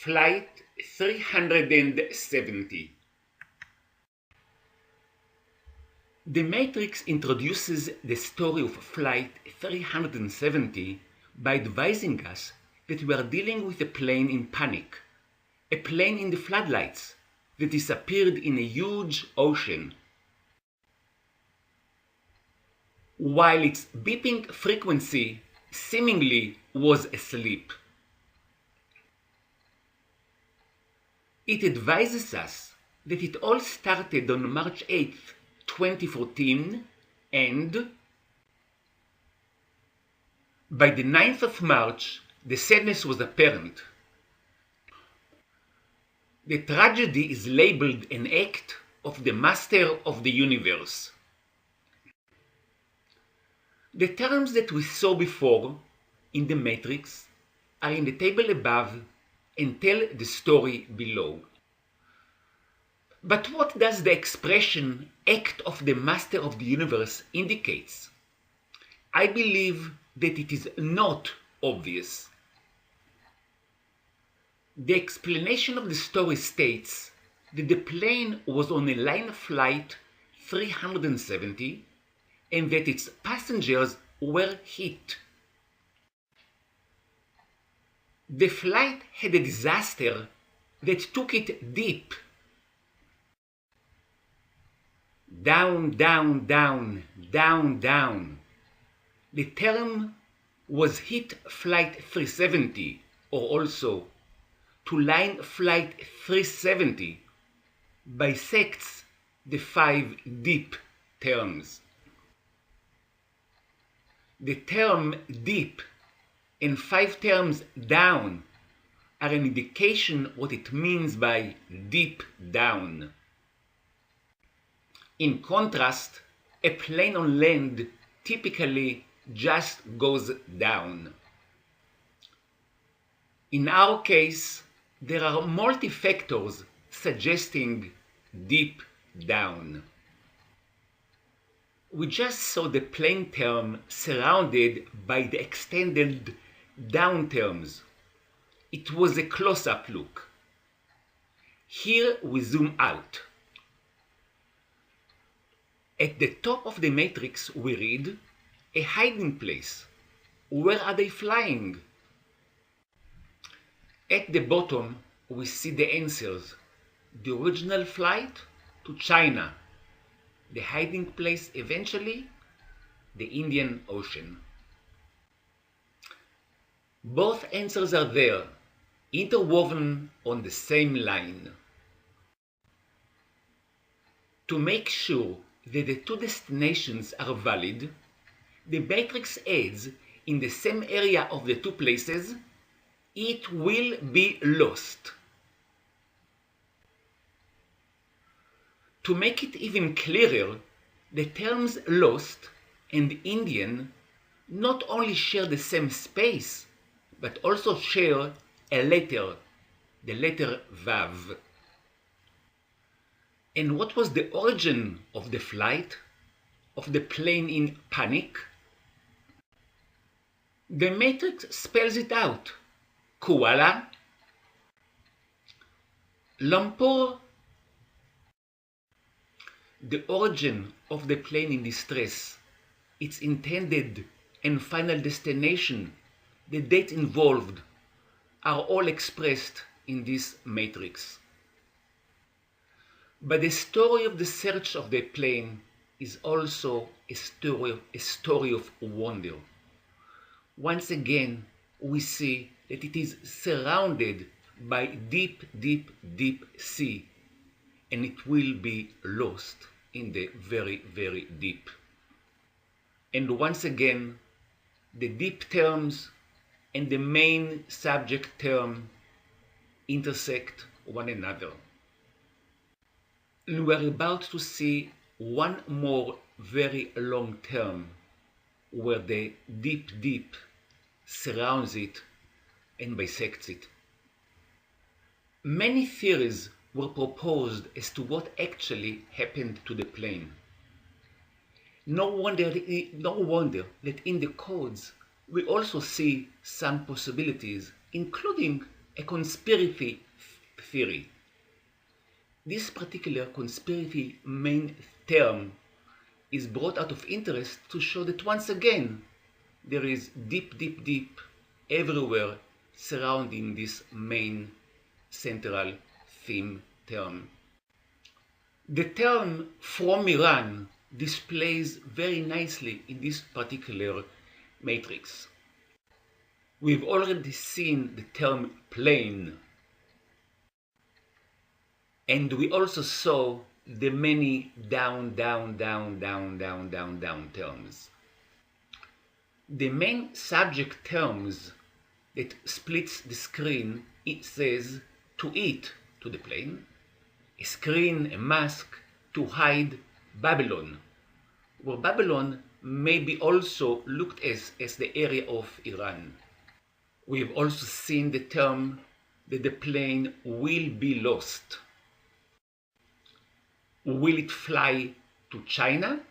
Flight 370. The Matrix introduces the story of Flight 370 by advising us that we are dealing with a plane in panic, a plane in the floodlights that disappeared in a huge ocean. While its beeping frequency seemingly was asleep. It advises us that it all started on March 8th, 2014, and by the 9th of March, the sadness was apparent. The tragedy is labeled an act of the Master of the Universe. The terms that we saw before in the Matrix are in the table above and tell the story below. But what does the expression act of the Master of the Universe indicates? I believe that it is not obvious. The explanation of the story states that the plane was on a line flight 370 and that its passengers were hit. The flight had a disaster that took it deep. Down, down, down, down, down. The term was hit flight 370, or also to line flight 370 bisects the 5 deep terms. The term deep and 5 terms down are an indication what it means by deep down. In contrast, a plane on land typically just goes down. In our case, there are multi-factors suggesting deep down. We just saw the plane term surrounded by the extended down terms. It was a close-up look. Here we zoom out. At the top of the matrix we read, a hiding place. Where are they flying? At the bottom we see the answers. The original flight to China. The hiding place eventually, the Indian Ocean. Both answers are there, interwoven on the same line. To make sure that the two destinations are valid, the matrix adds in the same area of the two places, it will be lost. To make it even clearer, the terms lost and Indian not only share the same space, but also share a letter, the letter Vav. And what was the origin of the flight, of the plane in panic? The matrix spells it out. Kuala, Lumpur. The origin of the plane in distress, its intended and final destination, the date involved, are all expressed in this matrix. But the story of the search of the plane is also a story of wonder. Once again, we see that it is surrounded by deep, deep, deep sea, and it will be lost in the very, very deep. And once again, the deep terms and the main subject term intersect one another. And we're about to see one more very long term where the deep, deep surrounds it and bisects it. Many theories were proposed as to what actually happened to the plane. No wonder that in the codes we also see some possibilities, including a conspiracy theory. This particular conspiracy main term is brought out of interest to show that once again there is deep everywhere surrounding this main central theme term. The term from Iran displays very nicely in this particular matrix. We've already seen the term plane, and we also saw the many down terms. The main subject terms that splits the screen, it says to eat to the plane, a screen, a mask, to hide Babylon, where Babylon may be also looked as the area of Iran. We've also seen the term that the plane will be lost. Will it fly to China?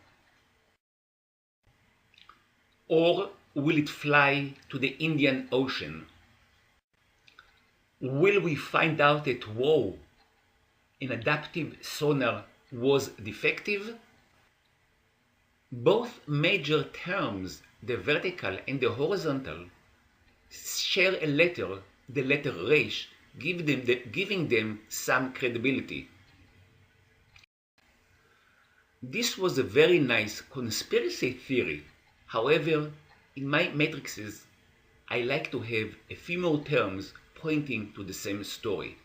Or will it fly to the Indian Ocean? Will we find out that, whoa, an adaptive sonar was defective? Both major terms, the vertical and the horizontal, share a letter, the letter Resh, giving them some credibility. This was a very nice conspiracy theory. However, in my matrices, I like to have a few more terms pointing to the same story.